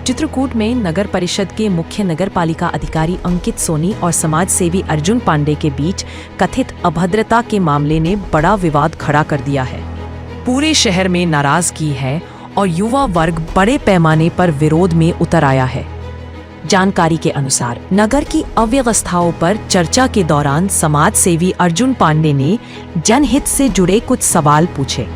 चित्रकूट में नगर परिषद के मुख्य नगर पालिका अधिकारी अंकित सोनी और समाज सेवी अर्जुन पांडे के बीच कथित अभद्रता के मामले ने बड़ा विवाद खड़ा कर दिया है। पूरे शहर में नाराजगी है और युवा वर्ग बड़े पैमाने पर विरोध में उतर आया है। जानकारी के अनुसार नगर की अव्यवस्थाओं पर चर्चा के दौरान समाज सेवी अर्जुन पांडे ने जनहित से जुड़े कुछ सवाल पूछे।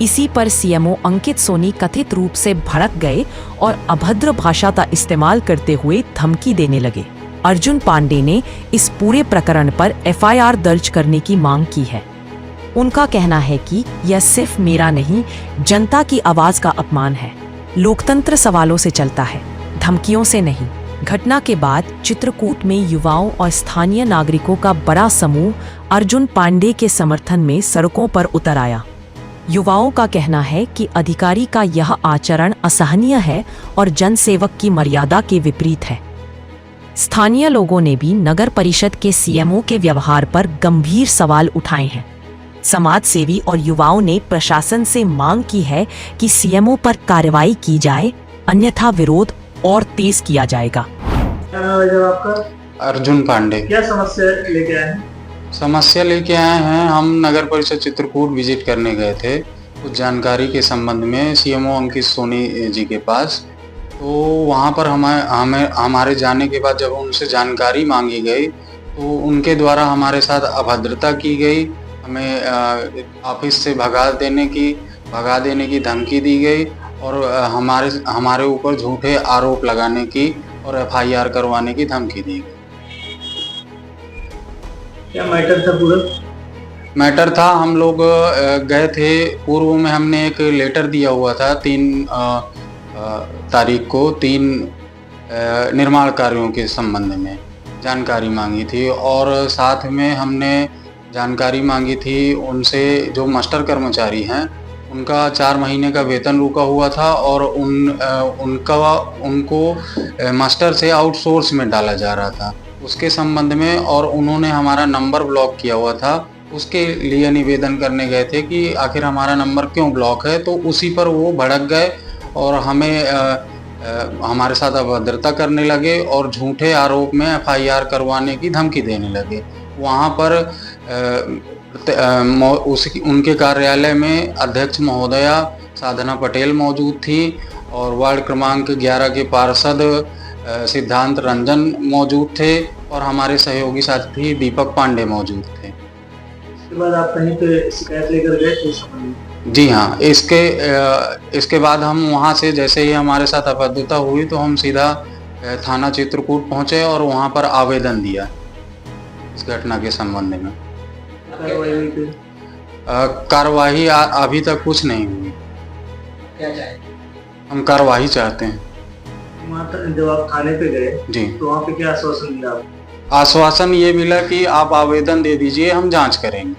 इसी पर सीएमओ अंकित सोनी कथित रूप से भड़क गए और अभद्र भाषा का इस्तेमाल करते हुए धमकी देने लगे। अर्जुन पांडे ने इस पूरे प्रकरण पर एफआईआर दर्ज करने की मांग की है। उनका कहना है कि यह सिर्फ मेरा नहीं, जनता की आवाज का अपमान है। लोकतंत्र सवालों से चलता है, धमकियों से नहीं। घटना के बाद चित्रकूट में युवाओं और स्थानीय नागरिकों का बड़ा समूह अर्जुन पांडे के समर्थन में सड़कों पर उतर आया। युवाओं का कहना है कि अधिकारी का यह आचरण असहनीय है और जनसेवक की मर्यादा के विपरीत है। स्थानीय लोगों ने भी नगर परिषद के सीएमओ के व्यवहार पर गंभीर सवाल उठाए हैं। समाज सेवी और युवाओं ने प्रशासन से मांग की है कि सीएमओ पर कार्रवाई की जाए, अन्यथा विरोध और तेज किया जाएगा। क्या नाम है आपका? अर्जुन पांडे। क्या समस्या लेके आए हैं? समस्या लेके आए हैं, हम नगर परिषद चित्रकूट विजिट करने गए थे कुछ जानकारी के संबंध में सीएमओ अंकित सोनी जी के पास। तो वहाँ पर हमारे जाने के बाद जब उनसे जानकारी मांगी गई तो उनके द्वारा हमारे साथ अभद्रता की गई। हमें ऑफिस से भगा देने की धमकी दी गई और हमारे ऊपर झूठे आरोप लगाने की और एफआईआर करवाने की धमकी दी गई। क्या मैटर था? पूरा मैटर था, हम लोग गए थे, पूर्व में हमने एक लेटर दिया हुआ था 3 तारीख को 3 निर्माण कार्यों के संबंध में जानकारी मांगी थी और साथ में हमने जानकारी मांगी थी उनसे जो मास्टर कर्मचारी हैं उनका 4 महीने का वेतन रुका हुआ था और उनको मास्टर से आउटसोर्स में डाला जा रहा था उसके संबंध में, और उन्होंने हमारा नंबर ब्लॉक किया हुआ था। उसके लिए निवेदन करने गए थे कि आखिर हमारा नंबर क्यों ब्लॉक है, तो उसी पर वो भड़क गए और हमारे साथ अभद्रता करने लगे और झूठे आरोप में एफआईआर करवाने की धमकी देने लगे। वहाँ पर उनके कार्यालय में अध्यक्ष महोदया साधना पटेल मौजूद थी और वार्ड क्रमांक 11 के पार्षद सिद्धांत रंजन मौजूद थे और हमारे सहयोगी साथी दीपक पांडे मौजूद थे। इसके बाद आप कहीं पे शिकायत लेकर गए थे? जी हाँ, इसके बाद हम वहाँ से जैसे ही हमारे साथ अभद्रता हुई तो हम सीधा थाना चित्रकूट पहुँचे और वहाँ पर आवेदन दिया इस घटना के संबंध में। कार्रवाई अभी तक कुछ नहीं हुई। क्या चाहते? हम कार्रवाई चाहते हैं। जब आप थाने पे गए जी, तो वहाँ पे क्या आश्वासन मिला आपको? आश्वासन ये मिला कि आप आवेदन दे दीजिए, हम जांच करेंगे,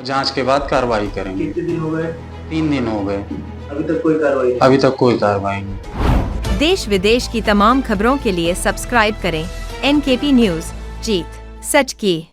जांच के बाद कार्रवाई करेंगे। कितने दिन हो गए? 3 दिन हो गए। अभी तक कोई कार्रवाई नहीं। देश विदेश की तमाम खबरों के लिए सब्सक्राइब करें NKP न्यूज़। जीत सच की।